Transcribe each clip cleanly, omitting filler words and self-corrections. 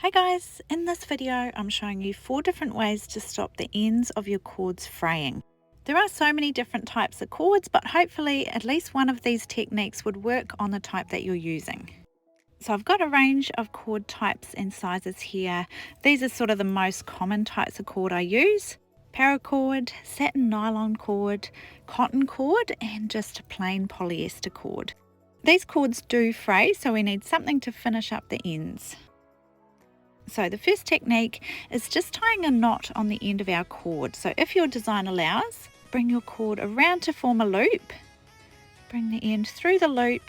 Hey guys, in this video I'm showing you 4 different ways to stop the ends of your cords fraying. There are so many different types of cords, but hopefully at least one of these techniques would work on the type that you're using. So I've got a range of cord types and sizes here. These are sort of the most common types of cord I use: paracord, satin nylon cord, cotton cord, and just a plain polyester cord. These cords do fray, so we need something to finish up the ends. So the first technique is just tying a knot on the end of our cord. So if your design allows, bring your cord around to form a loop, bring the end through the loop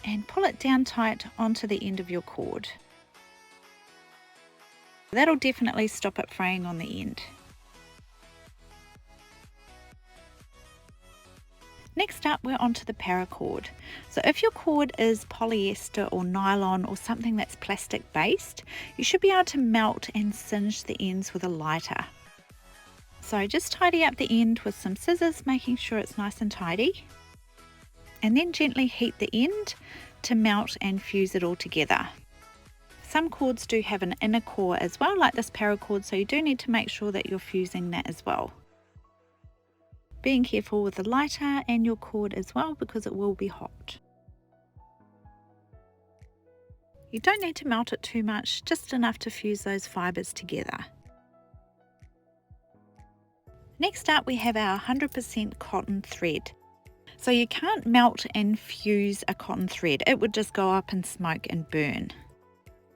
and pull it down tight onto the end of your cord. That'll definitely stop it fraying on the end. Next up, we're onto the paracord. So if your cord is polyester or nylon or something that's plastic based, you should be able to melt and singe the ends with a lighter. So just tidy up the end with some scissors, making sure it's nice and tidy, and then gently heat the end to melt and fuse it all together. Some cords do have an inner core as well, like this paracord, so you do need to make sure that you're fusing that as well. Being careful with the lighter and your cord as well, because it will be hot. You don't need to melt it too much, just enough to fuse those fibres together. Next up, we have our 100% cotton thread. So you can't melt and fuse a cotton thread, it would just go up in smoke and burn.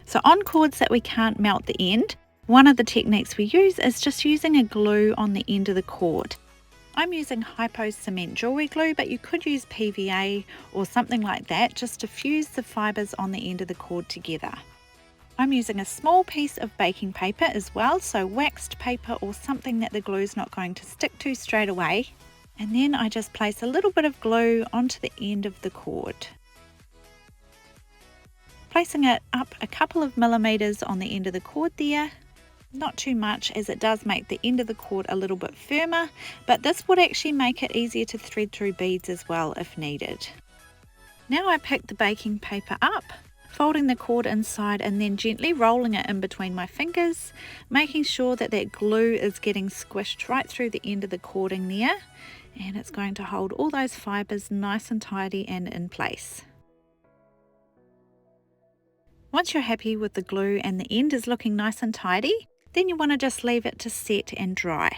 So on cords that we can't melt the end, one of the techniques we use is just using a glue on the end of the cord. I'm using hypo cement jewellery glue, but you could use PVA or something like that just to fuse the fibres on the end of the cord together. I'm using a small piece of baking paper as well, so waxed paper or something that the glue's not going to stick to straight away. And then I just place a little bit of glue onto the end of the cord, placing it up a couple of millimeters on the end of the cord there. Not too much, as it does make the end of the cord a little bit firmer, but this would actually make it easier to thread through beads as well if needed. Now I pick the baking paper up, folding the cord inside and then gently rolling it in between my fingers, making sure that that glue is getting squished right through the end of the cording there, and it's going to hold all those fibres nice and tidy and in place. Once you're happy with the glue and the end is looking nice and tidy, then you want to just leave it to set and dry.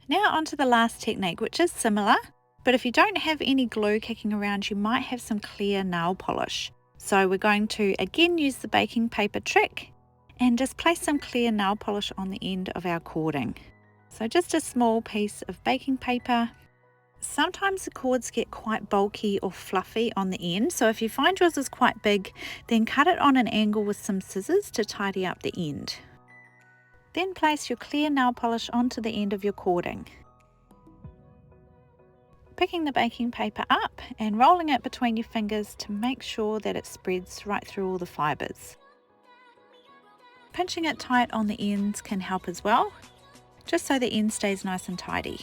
Now onto the last technique, which is similar, but if you don't have any glue kicking around, you might have some clear nail polish. So we're going to again use the baking paper trick and just place some clear nail polish on the end of our cording. So just a small piece of baking paper. Sometimes the cords get quite bulky or fluffy on the end, so if you find yours is quite big, then cut it on an angle with some scissors to tidy up the end. Then place your clear nail polish onto the end of your cording. Picking the baking paper up and rolling it between your fingers to make sure that it spreads right through all the fibres. Pinching it tight on the ends can help as well, just so the end stays nice and tidy.